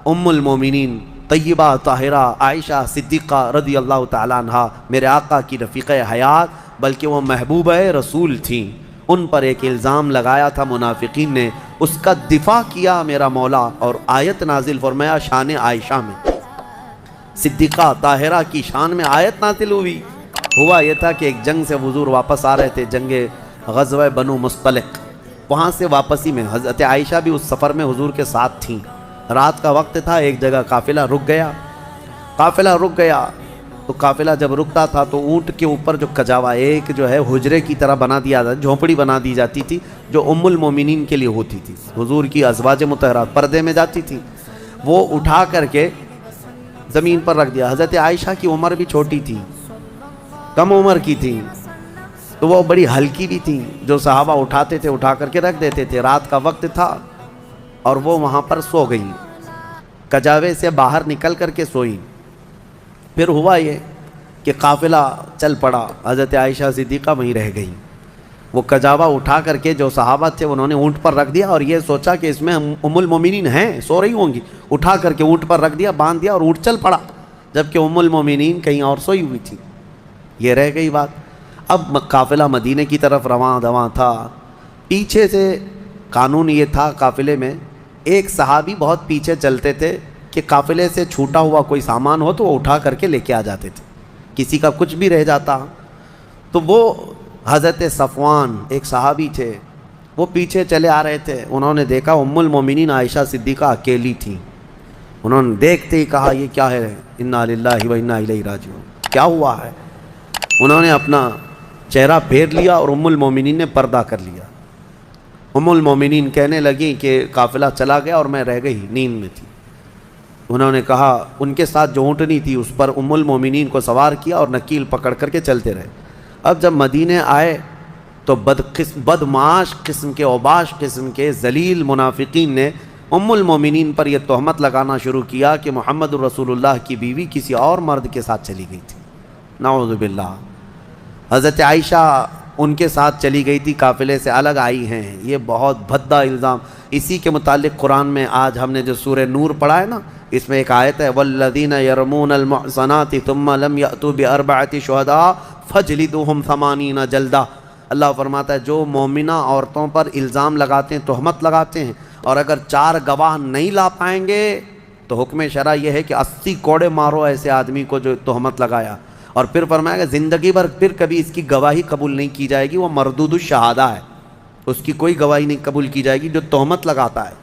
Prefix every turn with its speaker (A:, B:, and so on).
A: ام المومنین طیبہ طاہرہ عائشہ صدیقہ رضی اللہ تعالیٰ عنہا میرے آقا کی رفیقہ حیات بلکہ وہ محبوبہ رسول تھیں، ان پر ایک الزام لگایا تھا منافقین نے، اس کا دفاع کیا میرا مولا اور آیت نازل فرمایا شان عائشہ میں، صدیقہ طاہرہ کی شان میں آیت نازل ہوئی۔ ہوا یہ تھا کہ ایک جنگ سے حضور واپس آ رہے تھے، جنگ غزوہ بنو مصطلق، وہاں سے واپسی میں حضرت عائشہ بھی اس سفر میں حضور کے ساتھ تھیں۔ رات کا وقت تھا، ایک جگہ قافلہ رک گیا تو قافلہ جب رکتا تھا تو اونٹ کے اوپر جو کجاوا ایک جو ہے حجرے کی طرح بنا دیا جاتا، جھونپڑی بنا دی جاتی تھی جو ام المومنین کے لیے ہوتی تھی، حضور کی ازواج مطہرات پردے میں جاتی تھی، وہ اٹھا کر کے زمین پر رکھ دیا۔ حضرت عائشہ کی عمر بھی چھوٹی تھی، کم عمر کی تھی، تو وہ بڑی ہلکی بھی تھی، جو صحابہ اٹھاتے تھے اٹھا کر کے رکھ دیتے تھے۔ رات کا وقت تھا اور وہ وہاں پر سو گئیں، کجاوے سے باہر نکل کر کے سوئیں۔ پھر ہوا یہ کہ قافلہ چل پڑا، حضرت عائشہ صدیقہ وہیں رہ گئیں۔ وہ کجاوا اٹھا کر کے جو صحابہ تھے انہوں نے اونٹ پر رکھ دیا اور یہ سوچا کہ اس میں ام المومنین ہیں، سو رہی ہوں گی، اٹھا کر کے اونٹ پر رکھ دیا، باندھ دیا اور اونٹ چل پڑا، جبکہ ام المومنین کہیں اور سوئی ہوئی تھی۔ یہ رہ گئی بات۔ اب قافلہ مدینے کی طرف رواں دواں تھا، پیچھے سے قانون یہ تھا قافلے میں ایک صحابی بہت پیچھے چلتے تھے کہ قافلے سے چھوٹا ہوا کوئی سامان ہو تو وہ اٹھا کر کے لے کے آ جاتے تھے، کسی کا کچھ بھی رہ جاتا تو وہ حضرت صفوان ایک صحابی تھے، وہ پیچھے چلے آ رہے تھے، انہوں نے دیکھا ام المومنین عائشہ صدیقہ اکیلی تھیں، انہوں نے دیکھتے ہی کہا یہ کیا ہے، انا للہ و انا الیہ راجعون، کیا ہوا ہے؟ انہوں نے اپنا چہرہ پھیر لیا اور ام المومنین نے پردہ کر لیا۔ ام المومنین کہنے لگیں کہ قافلہ چلا گیا اور میں رہ گئی، نیند میں تھی۔ انہوں نے کہا ان کے ساتھ جو اونٹنی تھی اس پر ام المومنین کو سوار کیا اور نکیل پکڑ کر کے چلتے رہے۔ اب جب مدینے آئے تو بدمعاش قسم کے اوباش قسم کے ذلیل منافقین نے ام المومنین پر یہ تہمت لگانا شروع کیا کہ محمد رسول اللہ کی بیوی کسی اور مرد کے ساتھ چلی گئی تھی، نعوذ باللہ۔ حضرت عائشہ ان کے ساتھ چلی گئی تھی، قافلے سے الگ آئی ہیں، یہ بہت بھدا الزام۔ اسی کے متعلق قرآن میں آج ہم نے جو سورہ نور پڑھا ہے نا، اس میں ایک آیت ہے والذین یرمون المحصنات ثم لم یأتوا باربعۃ شہداء فاجلدوہم 80 جلدہ۔ اللہ فرماتا ہے جو مومنہ عورتوں پر الزام لگاتے ہیں، تہمت لگاتے ہیں، اور اگر 4 گواہ نہیں لا پائیں گے تو حکم شرع یہ ہے کہ 80 کوڑے مارو ایسے آدمی کو جو تہمت لگایا۔ اور پھر فرمایا کہ زندگی بھر پھر کبھی اس کی گواہی قبول نہیں کی جائے گی، وہ مردود الشہادہ ہے، اس کی کوئی گواہی نہیں قبول کی جائے گی جو تہمت لگاتا ہے۔